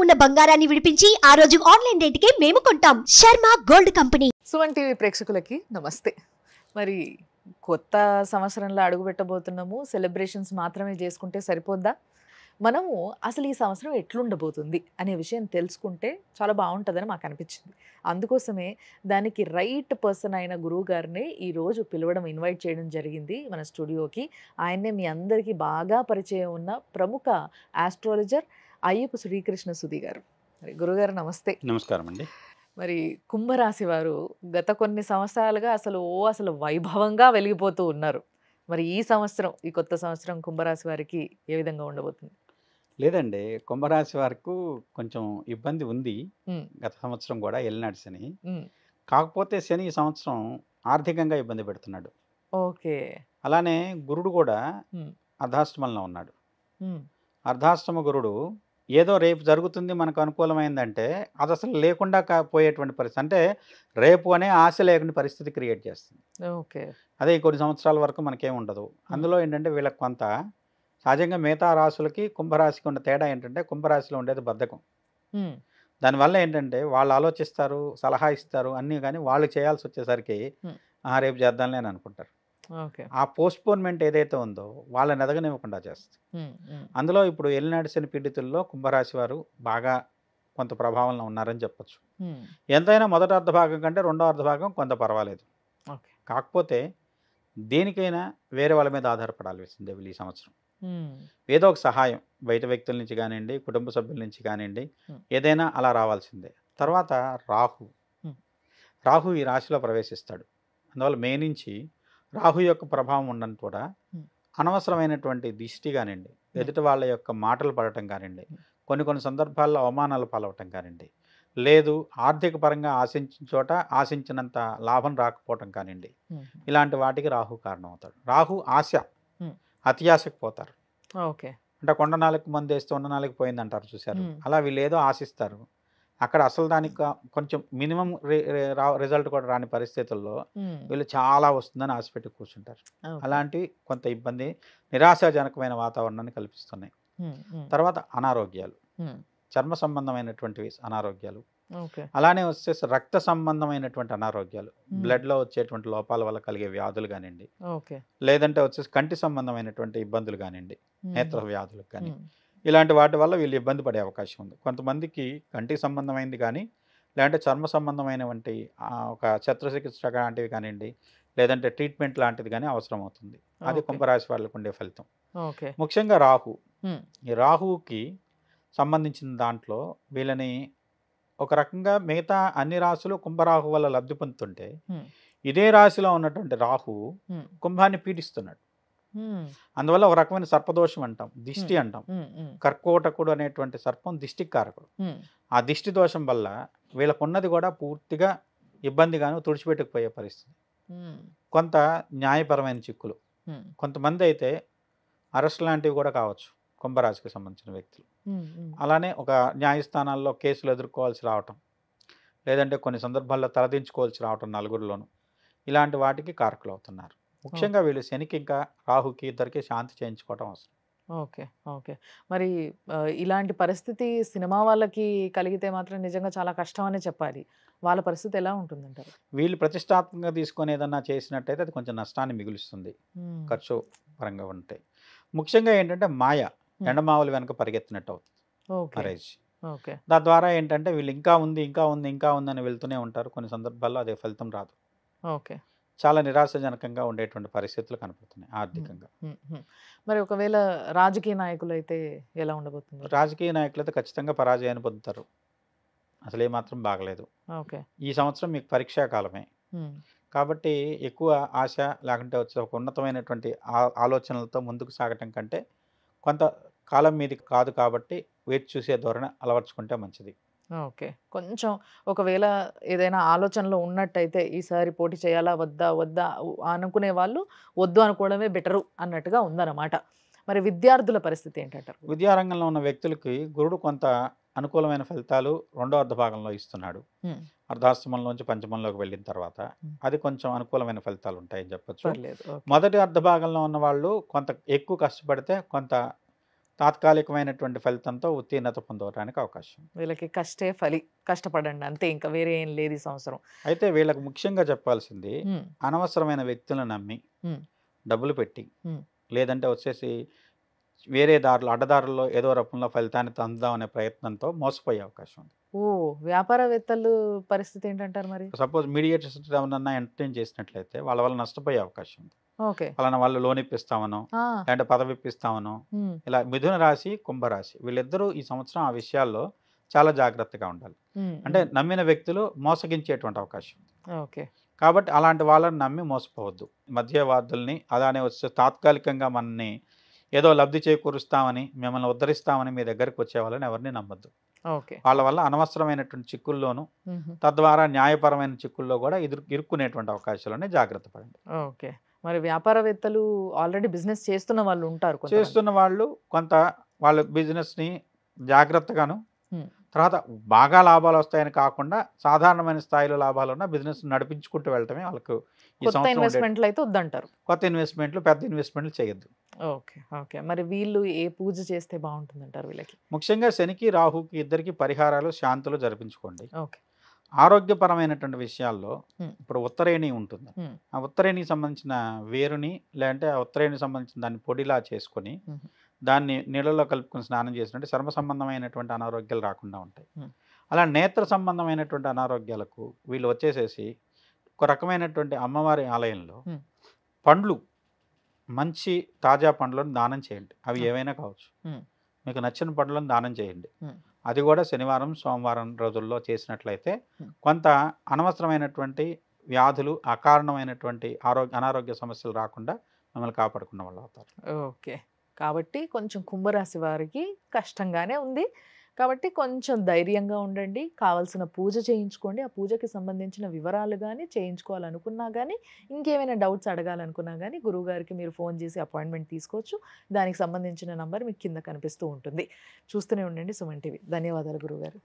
ఉన్న బంగారాన్ని విడిపించి ఆ రోజు ఆన్లైన్ రేటుకే మేము కొంటాం. Sharma gold company. Suman TV ప్రేక్షకులకి నమస్తే. మరి కొత్త సంవత్సరంలో అడుగుపెట్టబోతున్నాము. సెలబ్రేషన్స్ మాత్రమే చేసుకుంటే సరిపోద్దా? మనము అసలు ఈ సంవత్సరం ఎట్లుండబోతుంది అనే విషయం తెలుసుకుంటే చాలా బాగుంటుందని మాకు అనిపించింది. అందుకోసమే దానికి రైట్ పర్సన్ అయిన గురువు గారిని ఈరోజు పిలవడం, ఇన్వైట్ చేయడం జరిగింది మన స్టూడియోకి. ఆయన్నే మీ అందరికీ బాగా పరిచయం ఉన్న ప్రముఖ ఆస్ట్రాలజర్ అయ్యప్ప శ్రీకృష్ణ సుధి గారు. మరి గురుగారు నమస్తే. నమస్కారం అండి. మరి కుంభరాశి వారు గత కొన్ని సంవత్సరాలుగా అసలు వైభవంగా వెలిగిపోతూ ఉన్నారు. మరి ఈ సంవత్సరం, ఈ కొత్త సంవత్సరం కుంభరాశి వారికి ఏ విధంగా ఉండబోతుంది? లేదండి, కుంభరాశి వరకు కొంచెం ఇబ్బంది ఉంది. ఉమ్, గత సంవత్సరం కూడా ఎల్నాడు శని. ఉమ్, కాకపోతే శని ఈ సంవత్సరం ఆర్థికంగా ఇబ్బంది పెడుతున్నాడు. ఓకే. అలానే గురుడు కూడా ఉమ్, అర్ధాష్టమంలో ఉన్నాడు. ఉమ్, అర్ధాష్టమ గురుడు ఏదో రేపు జరుగుతుంది మనకు అనుకూలమైందంటే అది అసలు లేకుండా పోయేటువంటి పరిస్థితి. అంటే రేపు అనే ఆశ లేకుండా పరిస్థితి క్రియేట్ చేస్తుంది. ఓకే. అదే కొన్ని సంవత్సరాల వరకు మనకేం ఉండదు. అందులో ఏంటంటే వీళ్ళకి కొంత సహజంగా మిగతా రాశులకి కుంభరాశికి ఉన్న తేడా ఏంటంటే కుంభరాశిలో ఉండేది బద్ధకం. ఉమ్, దానివల్ల ఏంటంటే వాళ్ళు ఆలోచిస్తారు, సలహా ఇస్తారు అన్నీ, కానీ వాళ్ళు చేయాల్సి వచ్చేసరికి Hmm. రేపు చేద్దాంలే అని అనుకుంటారు. ఓకే. ఆ పోస్ట్పోన్మెంట్ ఏదైతే ఉందో వాళ్ళని ఎదగనివ్వకుండా చేస్తుంది. ఉమ్, ఉమ్, అందులో ఇప్పుడు ఎల్నాడు శని పీడితుల్లో కుంభరాశి వారు బాగా కొంత ప్రభావంలో ఉన్నారని చెప్పొచ్చు. ఉమ్, ఎంతైనా మొదటి అర్ధభాగం కంటే రెండో అర్ధభాగం కొంత పర్వాలేదు. ఓకే. కాకపోతే దేనికైనా వేరే వాళ్ళ మీద ఆధారపడాల్సిందే వీళ్ళు ఈ సంవత్సరం. ఉమ్, ఏదో ఒక సహాయం బయట వ్యక్తుల నుంచి కానివ్వండి, కుటుంబ సభ్యుల నుంచి కానివ్వండి, ఏదైనా అలా రావాల్సిందే. తర్వాత రాహు రాహు ఈ రాశిలో ప్రవేశిస్తాడు. అందువల్ల మే నుంచి రాహు యొక్క ప్రభావం ఉండని కూడా అనవసరమైనటువంటి దిష్టి కానివ్వండి, ఎదుటి వాళ్ళ యొక్క మాటలు పడటం కానివ్వండి, కొన్ని సందర్భాల్లో అవమానాలు పాలవటం కానివ్వండి, లేదు ఆర్థిక పరంగా ఆశించిన చోట ఆశించినంత లాభం రాకపోవటం కానివ్వండి, ఇలాంటి వాటికి రాహు కారణం అవుతాడు. రాహు ఆశ, అతి ఆశకు పోతారు. ఓకే. అంటే కొండ నాలుగు మంది వేస్తే ఉన్న నాలుగు పోయింది అంటారు చూశారు. అలా వీళ్ళు ఏదో ఆశిస్తారు, అక్కడ అసలు దానికి కొంచెం మినిమం రిజల్ట్ కూడా రాని పరిస్థితుల్లో వీళ్ళు చాలా వస్తుందని ఆశపెట్టి కూర్చుంటారు. అలాంటివి కొంత ఇబ్బంది, నిరాశాజనకమైన వాతావరణాన్ని కల్పిస్తున్నాయి. తర్వాత అనారోగ్యాలు, చర్మ సంబంధమైనటువంటి అనారోగ్యాలు, అలానే వచ్చేసి రక్త సంబంధమైనటువంటి అనారోగ్యాలు, బ్లడ్లో వచ్చేటువంటి లోపాల వల్ల కలిగే వ్యాధులు కానివ్వండి, లేదంటే వచ్చేసి కంటి సంబంధమైనటువంటి ఇబ్బందులు కానివ్వండి, నేత్ర వ్యాధులకు కానీ, ఇలాంటి వాటి వల్ల వీళ్ళు ఇబ్బంది పడే అవకాశం ఉంది. కొంతమందికి కంటికి సంబంధమైనది కానీ, లేదంటే చర్మ సంబంధమైనటువంటి ఒక శస్త్రచికిత్స లాంటివి కానివ్వండి, లేదంటే ట్రీట్మెంట్ లాంటిది కానీ అవసరం అవుతుంది. అది కుంభరాశి వాళ్ళకు ఉండే ఫలితం. ముఖ్యంగా రాహు, ఈ రాహువుకి సంబంధించిన దాంట్లో వీళ్ళని ఒక రకంగా మిగతా అన్ని రాశులు కుంభరాహు వల్ల లబ్ధి పొందుతుంటే, ఇదే రాశిలో ఉన్నటువంటి రాహు కుంభాన్ని పీడిస్తున్నాడు. అందువల్ల ఒక రకమైన సర్పదోషం అంటాం, దిష్టి అంటాం. కర్కోటకుడు అనేటువంటి సర్పం దిష్టి కారకుడు. ఆ దిష్టి దోషం వల్ల వీళ్ళకు ఉన్నది కూడా పూర్తిగా ఇబ్బందిగాను తుడిచిపెట్టుకుపోయే పరిస్థితి. కొంత న్యాయపరమైన చిక్కులు, కొంతమంది అయితే అరెస్ట్ లాంటివి కూడా కావచ్చు కుంభరాశికి సంబంధించిన వ్యక్తులు. అలానే ఒక న్యాయస్థానాల్లో కేసులు ఎదుర్కోవాల్సి రావటం, లేదంటే కొన్ని సందర్భాల్లో తలదించుకోవాల్సి రావటం నలుగురిలోనూ, ఇలాంటి వాటికి కారకులు అవుతున్నారు. ముఖ్యంగా వీళ్ళు శనికి ఇంకా రాహుకి ఇద్దరికి శాంతి చేయించుకోవటం అవసరం. ఓకే. ఓకే. మరి ఇలాంటి పరిస్థితి సినిమా వాళ్ళకి కలిగితే మాత్రం నిజంగా చాలా కష్టం అనే చెప్పాలి. వాళ్ళ పరిస్థితి ఎలా ఉంటుందంటారు? వీళ్ళు ప్రతిష్టాత్మకంగా తీసుకొని ఏదన్నా చేసినట్టయితే అది కొంచెం నష్టాన్ని మిగులుస్తుంది ఖర్చు పరంగా ఉంటే. ముఖ్యంగా ఏంటంటే మాయ, ఎండమావులు వెనక పరిగెత్తినట్టు అవుతుంది మ్యారేజ్. దాని ద్వారా ఏంటంటే వీళ్ళు ఇంకా ఉంది అని వెళ్తూనే ఉంటారు. కొన్ని సందర్భాల్లో అదే ఫలితం రాదు. ఓకే. చాలా నిరాశజనకంగా ఉండేటువంటి పరిస్థితులు కనపడుతున్నాయి ఆర్థికంగా. మరి ఒకవేళ రాజకీయ నాయకులు అయితే ఎలా ఉండబోతుంది? రాజకీయ నాయకులు అయితే ఖచ్చితంగా పరాజయాన్ని పొందుతారు. అసలు ఏమాత్రం బాగలేదు. ఈ సంవత్సరం మీకు పరీక్షాకాలమే కాబట్టి ఎక్కువ ఆశ లేకుంటే వచ్చే ఒక ఉన్నతమైనటువంటి ఆలోచనలతో ముందుకు సాగటం కంటే కొంత కాలం మీది కాదు కాబట్టి వేచి చూసే ధోరణి అలవర్చుకుంటే మంచిది. ఓకే. కొంచెం ఒకవేళ ఏదైనా ఆలోచనలో ఉన్నట్టయితే ఈసారి పోటీ చేయాలా వద్దా అనుకునే వాళ్ళు వద్దు అనుకోవడమే బెటరు అన్నట్టుగా ఉందన్నమాట. మరి విద్యార్థుల పరిస్థితి ఏంటంటారు? విద్యారంగంలో ఉన్న వ్యక్తులకి గురుడు కొంత అనుకూలమైన ఫలితాలు రెండో అర్ధభాగంలో ఇస్తున్నాడు. అర్ధాష్టమంలోంచి పంచమంలోకి వెళ్ళిన తర్వాత అది కొంచెం అనుకూలమైన ఫలితాలు ఉంటాయని చెప్పచ్చు. మొదటి అర్ధభాగంలో ఉన్న వాళ్ళు కొంత ఎక్కువ కష్టపడితే కొంత తాత్కాలికమైనటువంటి ఫలితంతో ఉత్తీర్ణత పొందడానికి అవకాశం ఉంది. వీళ్ళకి కష్టే ఫలి, కష్టపడండి అంతే, ఇంకా వేరే ఏం లేదు ఈ సంవత్సరం. అయితే వీళ్ళకి ముఖ్యంగా చెప్పాల్సింది ఉమ్, అనవసరమైన వ్యక్తులను నమ్మి ఉమ్, డబ్బులు పెట్టి ఉమ్, లేదంటే వచ్చేసి వేరే దారులు అడ్డదారుల్లో ఏదో రూపంలో ఫలితాన్ని పొందాం అనే ప్రయత్నంతో మోసపోయే అవకాశం ఉంది. ఓ వ్యాపారవేత్తలు పరిస్థితి ఏంటంటారు మరి? సపోజ్ మీడియేటర్స్ ఎవరన్నా ఎంటర్టైన్ చేసినట్లయితే వాళ్ళ వల్ల నష్టపోయే అవకాశం ఉంది. ఓకే. వాళ్ళని వాళ్ళు లోన్ ఇప్పిస్తామనో ఆ, లేదంటే పదవి ఇప్పిస్తామనో ఉమ్, ఇలా మిథున రాశి కుంభరాశి వీళ్ళిద్దరూ ఈ సంవత్సరం ఆ విషయాల్లో చాలా జాగ్రత్తగా ఉండాలి. ఉమ్, అంటే నమ్మిన వ్యక్తులు మోసగించేటువంటి అవకాశం ఉంది. ఓకే. కాబట్టి అలాంటి వాళ్ళని నమ్మి మోసపోవద్దు. మధ్యవర్తుల్ని అలానే వచ్చే తాత్కాలికంగా మనని ఏదో లబ్ధి చేకూరుస్తామని మిమ్మల్ని ఉద్ధరిస్తామని మీ దగ్గరికి వచ్చే వాళ్ళని ఎవరిని నమ్మద్దు. ఓకే. వాళ్ళ వల్ల అనవసరమైనటువంటి చిక్కుల్లోనూ ఉహు, తద్వారా న్యాయపరమైన చిక్కుల్లో కూడా ఇరుక్కునేటువంటి అవకాశాలని జాగ్రత్త పడండి. ఓకే. మరి వ్యాపారవేత్తలు ఆల్రెడీ బిజినెస్ చేస్తున్న వాళ్ళు ఉంటారు కొంతమంది. చేస్తున్న వాళ్ళు కొంత వాళ్ళ బిజినెస్ని జాగ్రత్తగాను ఉమ్, తర్వాత బాగా లాభాలు వస్తాయని కాకుండా సాధారణమైన స్థాయిలో లాభాలు ఉన్న బిజినెస్ నడిపించుకుంటూ వెళ్ళటమే వాళ్ళకు ఈ కొత్త సంవత్సరం ఇన్వెస్ట్మెంట్లు అయితే వద్దంటారు. కొత్త ఇన్వెస్ట్మెంట్లు పెద్ద ఇన్వెస్ట్మెంట్లు చేయొద్దు. ఓకే. ఓకే. మరి వీళ్ళు ఏ పూజ చేస్తే బాగుంటుందంటారు వీళ్ళకి? ముఖ్యంగా శనికి రాహుకి ఇద్దరికి పరిహారాలు శాంతులు జరిపించుకోండి. ఓకే. ఆరోగ్యపరమైనటువంటి విషయాల్లో ఉమ్, ఇప్పుడు ఉత్తరేణి ఉంటుంది. ఉమ్, ఆ ఉత్తరేణికి సంబంధించిన వేరుని లేదంటే ఆ ఉత్తరేణికి సంబంధించిన దాన్ని పొడిలా చేసుకొని ఉమ్, దాన్ని నీళ్ళలో కలుపుకొని స్నానం చేసినట్టు చర్మ సంబంధమైనటువంటి అనారోగ్యాలు రాకుండా ఉంటాయి. ఉమ్, అలా నేత్ర సంబంధమైనటువంటి అనారోగ్యాలకు వీళ్ళు వచ్చేసేసి ఒక రకమైనటువంటి అమ్మవారి ఆలయంలో ఉమ్, పండ్లు మంచి తాజా పండ్లను దానం చేయండి. అవి ఉమ్, ఏవైనా కావచ్చు. ఉమ్, మీకు నచ్చిన పండ్లను దానం చేయండి. ఉమ్, అది కూడా శనివారం సోమవారం రోజుల్లో చేసినట్లయితే ఉమ్. కొంత అనవసరమైనటువంటి వ్యాధులు అకారణమైనటువంటి అనారోగ్య సమస్యలు రాకుండా మిమ్మల్ని కాపాడుకున్న వాళ్ళు అవుతారు. ఓకే. కాబట్టి కొంచెం కుంభరాశి వారికి కష్టంగానే ఉంది. కాబట్టి కొంచెం ధైర్యంగా ఉండండి. కావాల్సిన పూజ చేయించుకోండి. ఆ పూజకి సంబంధించిన వివరాలు కానీ చేయించుకోవాలనుకున్నా కానీ ఇంకేమైనా డౌట్స్ అడగాలనుకున్నా కానీ గురువుగారికి మీరు ఫోన్ చేసి అపాయింట్మెంట్ తీసుకోవచ్చు. దానికి సంబంధించిన నంబర్ మీకు కింద కనిపిస్తూ ఉంటుంది. చూస్తూనే ఉండండి సుమన్ టీవీ. ధన్యవాదాలు గురువుగారు.